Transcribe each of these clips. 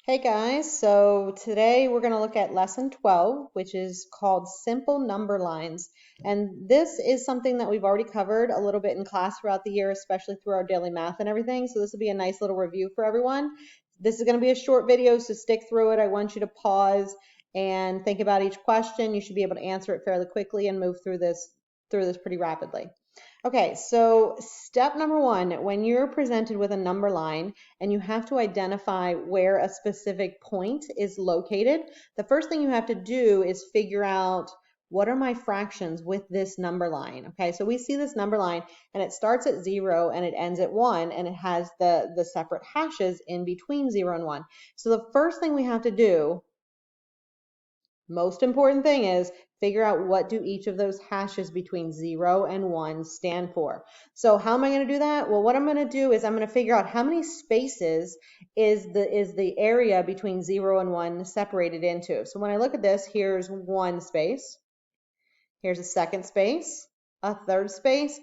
Hey guys, so today we're going to look at lesson 12, which is called Simple Number Lines. And this is something that we've already covered a little bit in class throughout the year, especially through our daily math and everything. So this will be a nice little review for everyone. This is going to be a short video, so stick through it. I want you to pause and think about each question. You should be able to answer it fairly quickly and move through this pretty rapidly. Okay, so step number one, when you're presented with a number line and you have to identify where a specific point is located, the first thing you have to do is figure out what are my fractions with this number line. Okay, so we see this number line and it starts at 0 and it ends at 1 and it has the separate hashes in between 0 and 1. So the first thing we have to do, most important thing, is figure out what do each of those hashes between 0 and 1 stand for. So how am I going to do that? Well, what I'm going to do is I'm going to figure out how many spaces is the area between 0 and 1 separated into. So when I look at this, here's one space, here's a second space, a third space,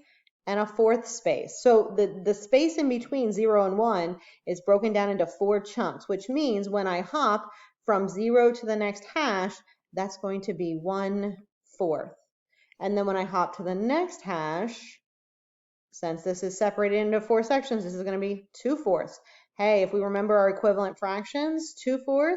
and a fourth space. So the space in between 0 and 1 is broken down into 4 chunks, which means when I hop from 0 to the next hash, that's going to be 1/4. And then when I hop to the next hash, since this is separated into 4 sections, this is going to be 2/4. Hey, if we remember our equivalent fractions, 2/4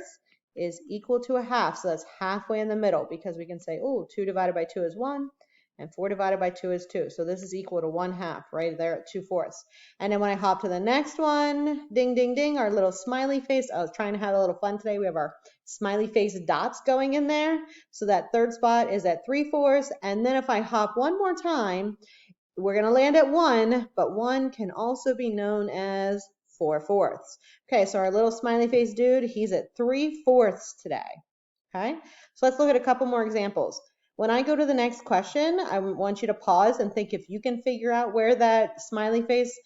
is equal to a half. So that's halfway in the middle, because we can say, oh, 2 divided by 2 is 1. And 4 divided by 2 is 2. So this is equal to 1/2 right there at 2/4. And then when I hop to the next one, ding, ding, ding, our little smiley face. I was trying to have a little fun today. We have our smiley face dots going in there. So that third spot is at 3/4. And then if I hop one more time, we're going to land at 1, but 1 can also be known as 4/4. Okay, so our little smiley face dude, he's at 3/4 today. Okay, so let's look at a couple more examples. When I go to the next question, I want you to pause and think if you can figure out where that smiley face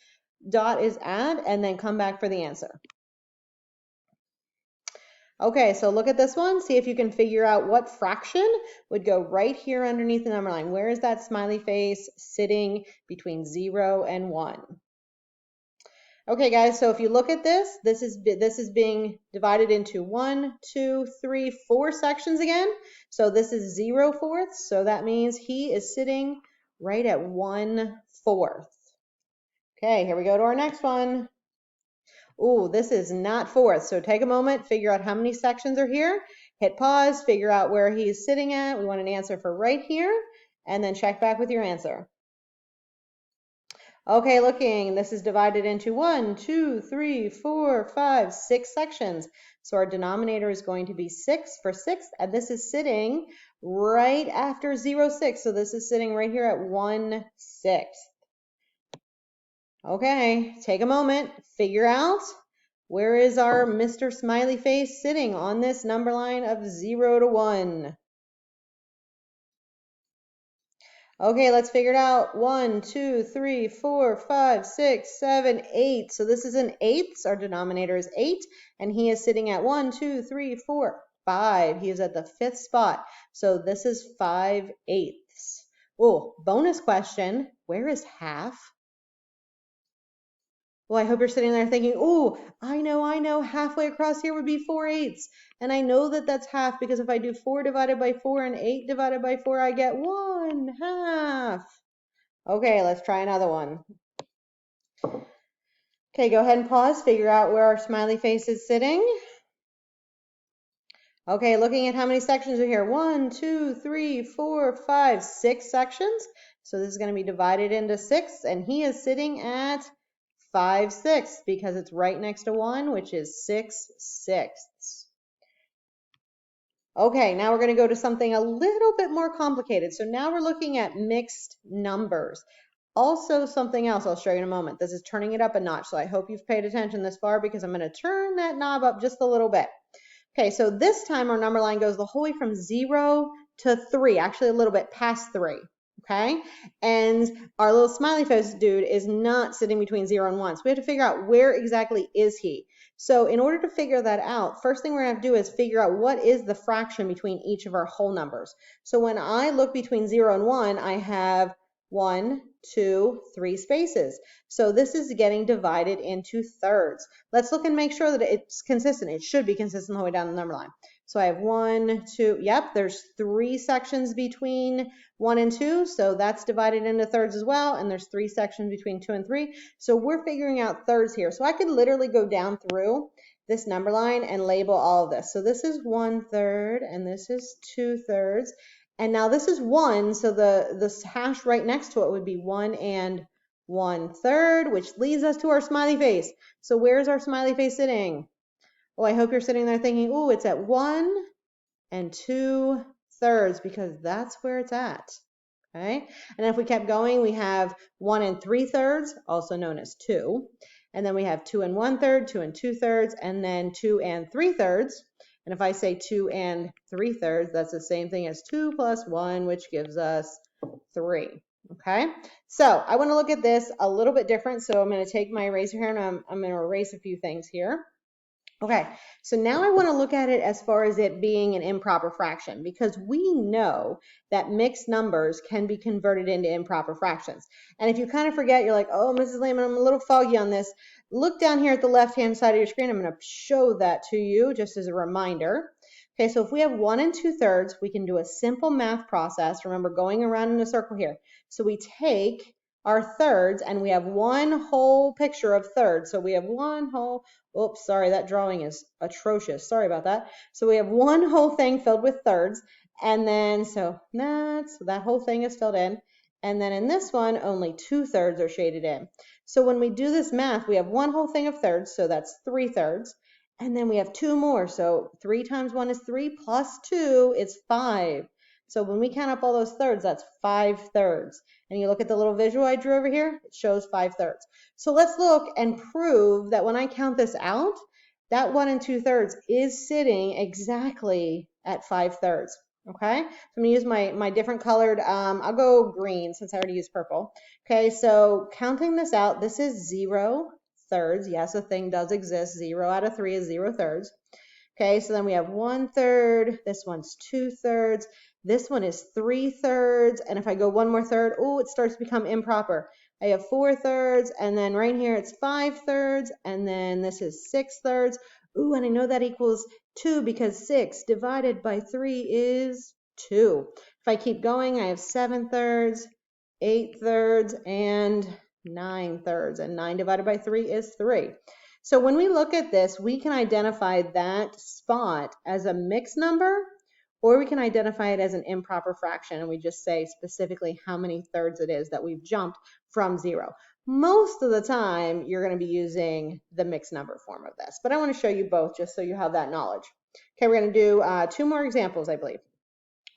dot is at, and then come back for the answer. Okay, so look at this one. See if you can figure out what fraction would go right here underneath the number line. Where is that smiley face sitting between 0 and 1? Okay, guys, so if you look at this, this is being divided into 1, 2, 3, 4 sections again. So this is 0/4, so that means he is sitting right at 1/4. Okay, here we go to our next one. Ooh, this is not fourth, so take a moment, figure out how many sections are here, hit pause, figure out where he's sitting at. We want an answer for right here, and then check back with your answer. Okay, looking, this is divided into 1, 2, 3, 4, 5, 6 sections. So our denominator is going to be 6 for 6, and this is sitting right after 0/6. So this is sitting right here at 1/6. Okay, take a moment, figure out where is our Mr. Smiley Face sitting on this number line of 0 to 1. Okay, let's figure it out. 1, 2, 3, 4, 5, 6, 7, 8. So this is an eighths. Our denominator is 8, and he is sitting at 1, 2, 3, 4, 5. He is at the 5th spot. So this is 5/8. Oh, bonus question. Where is half? Well, I hope you're sitting there thinking, oh, I know, halfway across here would be 4/8. And I know that that's half because if I do 4 divided by 4 and 8 divided by 4, I get 1/2. Okay, let's try another one. Okay, go ahead and pause, figure out where our smiley face is sitting. Okay, looking at how many sections are here. 1, 2, 3, 4, 5, 6 sections. So this is going to be divided into 6, and he is sitting at 5/6 because it's right next to 1, which is 6/6. Okay, now we're going to go to something a little bit more complicated. So now we're looking at mixed numbers. Also something else I'll show you in a moment. This is turning it up a notch. So I hope you've paid attention this far because I'm going to turn that knob up just a little bit. Okay, so this time our number line goes the whole way from 0 to 3, actually a little bit past 3. Okay, and our little smiley face dude is not sitting between 0 and 1. So we have to figure out where exactly is he. So in order to figure that out, first thing we're going to have to do is figure out what is the fraction between each of our whole numbers. So when I look between 0 and 1, I have 1, 2, 3 spaces. So this is getting divided into thirds. Let's look and make sure that it's consistent. It should be consistent the way down the number line. So I have 1, 2, yep, there's 3 sections between 1 and 2, so that's divided into thirds as well, and there's 3 sections between 2 and 3. So we're figuring out thirds here. So I could literally go down through this number line and label all of this. So this is 1/3 and this is 2/3. And now this is 1, so the hash right next to it would be 1 and 1/3, which leads us to our smiley face. So where's our smiley face sitting? Oh, I hope you're sitting there thinking, oh, it's at 1 and 2/3 because that's where it's at. Okay, and if we kept going, we have 1 and 3/3, also known as 2. And then we have 2 and 1/3, 2 and 2/3, and then 2 and 3/3. And if I say 2 and 3/3, that's the same thing as 2 plus 1, which gives us 3. Okay, so I want to look at this a little bit different. So I'm going to take my eraser here and I'm going to erase a few things here. Okay, so now I want to look at it as far as it being an improper fraction, because we know that mixed numbers can be converted into improper fractions. And if you kind of forget, you're like, oh, Mrs. Lehman, I'm a little foggy on this. Look down here at the left-hand side of your screen. I'm going to show that to you just as a reminder. Okay, so if we have 1 and 2/3, we can do a simple math process. Remember, going around in a circle here. So we take our thirds and we have one whole picture of thirds. So we have one whole, oops, sorry, that drawing is atrocious. Sorry about that. So we have one whole thing filled with thirds. And then, so that whole thing is filled in. And then in this one, only 2/3 are shaded in. So when we do this math, we have one whole thing of thirds. So that's 3/3. And then we have 2 more. So 3 times 1 is 3 plus 2 is 5. So when we count up all those thirds, that's 5/3. And you look at the little visual I drew over here, it shows 5/3. So let's look and prove that when I count this out, that 1 and 2/3 is sitting exactly at 5/3. Okay, so I'm gonna use my different colored, I'll go green since I already used purple. Okay, so counting this out, this is 0/3. Yes, a thing does exist. 0 out of 3 is 0/3. Okay, so then we have 1/3. This one's 2/3. This one is 3/3. And if I go one more third, oh, it starts to become improper. I have 4/3. And then right here, it's 5/3. And then this is 6/3. Ooh, and I know that equals 2 because 6 divided by 3 is 2. If I keep going, I have 7/3, 8/3, and 9/3. And 9 divided by 3 is 3. So when we look at this, we can identify that spot as a mixed number, or we can identify it as an improper fraction, and we just say specifically how many thirds it is that we've jumped from 0. Most of the time, you're going to be using the mixed number form of this, but I want to show you both just so you have that knowledge. Okay, we're going to do 2 more examples, I believe.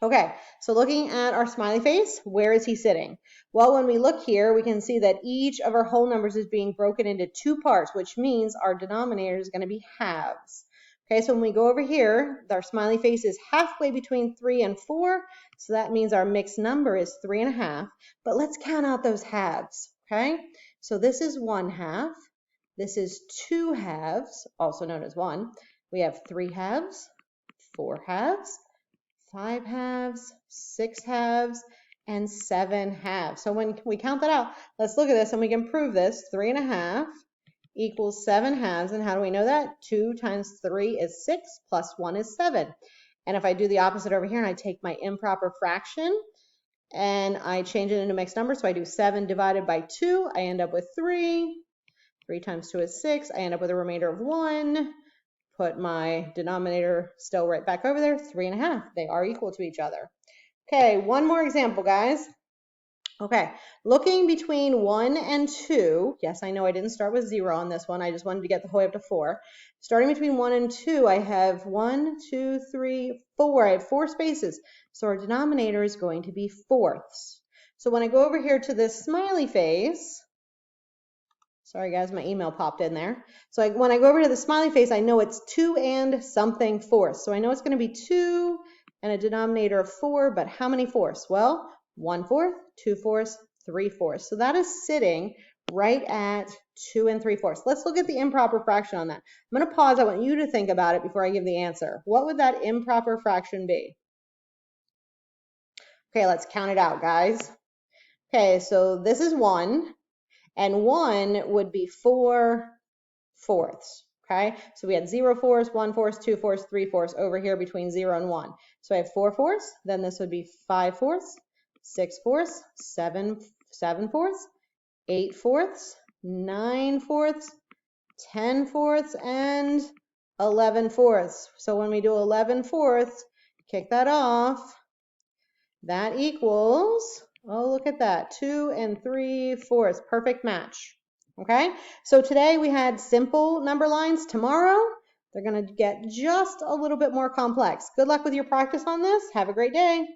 Okay, so looking at our smiley face, where is he sitting? Well, when we look here, we can see that each of our whole numbers is being broken into 2 parts, which means our denominator is going to be halves. Okay, so when we go over here, our smiley face is halfway between 3 and 4, so that means our mixed number is 3.5. But let's count out those halves, okay? So this is 1/2. This is 2 halves, also known as 1. We have 3 halves, 4 halves, 5 halves, 6 halves, and 7 halves. So when we count that out, let's look at this and we can prove this. 3.5 equals 7 halves. And how do we know that? 2 times 3 is 6 plus 1 is 7. And if I do the opposite over here and I take my improper fraction and I change it into mixed numbers, so I do 7 divided by 2, I end up with 3. 3 times 2 is 6. I end up with a remainder of 1. Put my denominator still right back over there, 3.5. They are equal to each other. Okay, one more example, guys. Okay, looking between 1 and 2, yes, I know I didn't start with 0 on this one. I just wanted to get the whole way up to 4. Starting between 1 and 2, I have 1, 2, 3, 4. I have 4 spaces. So our denominator is going to be fourths. So when I go over here to this smiley face, sorry guys, my email popped in there. So when I go over to the smiley face, I know it's 2 and something fourths. So I know it's going to be 2 and a denominator of 4, but how many fourths? Well, 1/4, 2/4, 3/4. So that is sitting right at 2 and 3/4. Let's look at the improper fraction on that. I'm going to pause. I want you to think about it before I give the answer. What would that improper fraction be? Okay, let's count it out, guys. Okay, so this is 1, and 1 would be 4/4. Okay, so we had 0/4, 1/4, 2/4, 3/4 over here between 0 and 1. So I have 4/4, then this would be 5/4, 6/4, 7/4, 8/4, 9/4, 10/4, and 11/4. So when we do 11/4, kick that off, that equals, oh, look at that, 2 3/4, perfect match. Okay, so today we had simple number lines. Tomorrow, they're going to get just a little bit more complex. Good luck with your practice on this. Have a great day.